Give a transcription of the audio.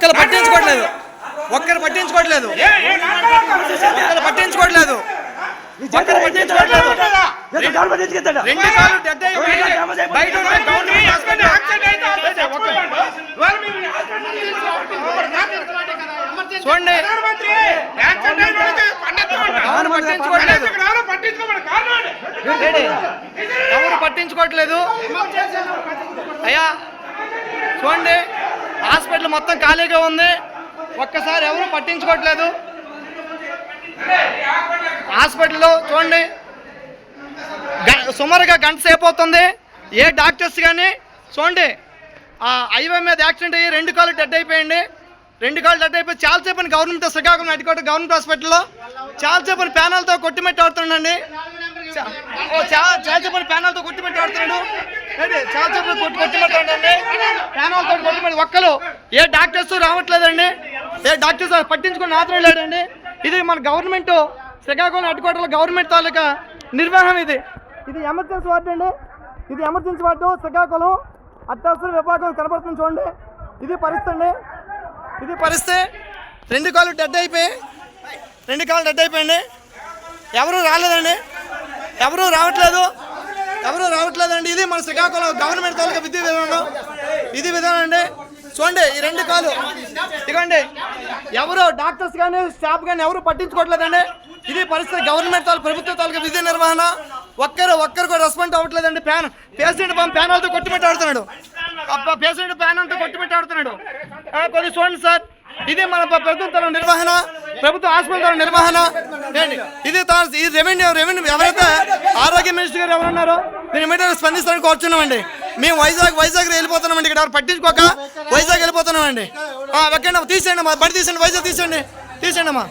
ఒక్కరు పట్టించుకోవట్లేదు, ఒక్కరు పట్టించుకోవట్లేదు, ఒక్కరు పట్టించుకోవట్లేదు, ఒక్కరు పట్టించుకోవట్లేదు. 2 కాళ్ళు డెడ్ అయ్యి బయట ఉన్న గవర్నమెంట్ హాస్పిటల్ చూడండి, ఎవరు పట్టించుకోవట్లేదు అయ్యా. చూడండి హాస్పిటల్ మొత్తం ఖాళీగా ఉంది, ఒక్కసారి ఎవరు పట్టించుకోవట్లేదు. హాస్పిటల్లో చూడండి సుమారుగా గంట సేపు అవుతుంది, ఏ డాక్టర్స్ కానీ చూడండి హైవే మీద యాక్సిడెంట్ అయ్యి 2 కాళ్ళు డెడ్ అయిపోయింది, 2 కాళ్ళు డెడ్ అయిపోయి చాలాసేపు గవర్నమెంట్ శ్రీకాకుళం అడ్డుకోట గవర్నమెంట్ హాస్పిటల్లో చాలాసేపు ప్యానల్తో కొట్టిమెట్టి ఆడుతుండండి, చాలాసేపు ప్యానల్తో కొట్టిమెట్టి ఆడుతున్నాడు, చాలాసేపు కొట్టిమెట్టి ఆడండి ప్యానల్తో కొట్టిమెట్టి. ఒక్కరు ఏ డాక్టర్స్ రావట్లేదండి, ఏ డాక్టర్స్ పట్టించుకుని ఆత్రం లేదండి. ఇది మన గవర్నమెంట్ శ్రీకాకుళం అడ్డుకోటలో గవర్నమెంట్ తాలూకా నిర్వహణ. ఇది ఎమర్జెన్సీ వార్డు అండి, ఇది ఎమర్జెన్సీ వార్డు శ్రీకాకుళం అత్యవసర విభాగం కనబడుతుంది చూడండి. ఇది పరిస్థితి అండి, ఇది పరిస్థితి. 2 కాళ్ళు డెడ్ అయిపోయి, 2 కాళ్ళు డెడ్ అయిపోయింది, ఎవరు రాలేదండి, ఎవరు రావట్లేదండి. ఇది మన శ్రీకాకుళం గవర్నమెంట్ తాలూకా విద్యా విధానం, ఇది విధానం అండి. చూడండి ఈ 2 కాళ్ళు ఇదిగోండి, ఎవరు డాక్టర్స్ కానీ స్టాఫ్ కానీ ఎవరు పట్టించుకోవట్లేదండి. ఇది పరిస్థితి గవర్నమెంట్ ప్రభుత్వ తాలూకా విధి నిర్వహణ. ఒక్కరు కూడా రెస్పాండ్ అవ్వట్లేదండి. పేషెంట్ ప్యానల్తో కొట్టిపెట్టి ఆడుతున్నాడు, పేషెంట్ ప్యానల్తో కొట్టిపెట్టి ఆడుతున్నాడు. కొద్దిగా చూడండి సార్, ఇది మన ప్రభుత్వం నిర్వహణ, ప్రభుత్వ హాస్పిటల్ నిర్వహణ. ఇది ఈ రెవెన్యూ ఎవరైతే ఆరోగ్య మినిస్టర్ గారు ఎవరున్నారో దీని మీద స్పందిస్తానికి కోరుచున్నామండి. మేము వైజాగ్ వెళ్ళిపోతున్నామండి, ఇక్కడ ఎవరు పట్టించుకోక వైజాగ్ వెళ్ళిపోతున్నామండి. ఎక్కడ తీసేయండి, మా బడి తీసేయండి, వైజాగ్ తీసేయండి అమ్మా.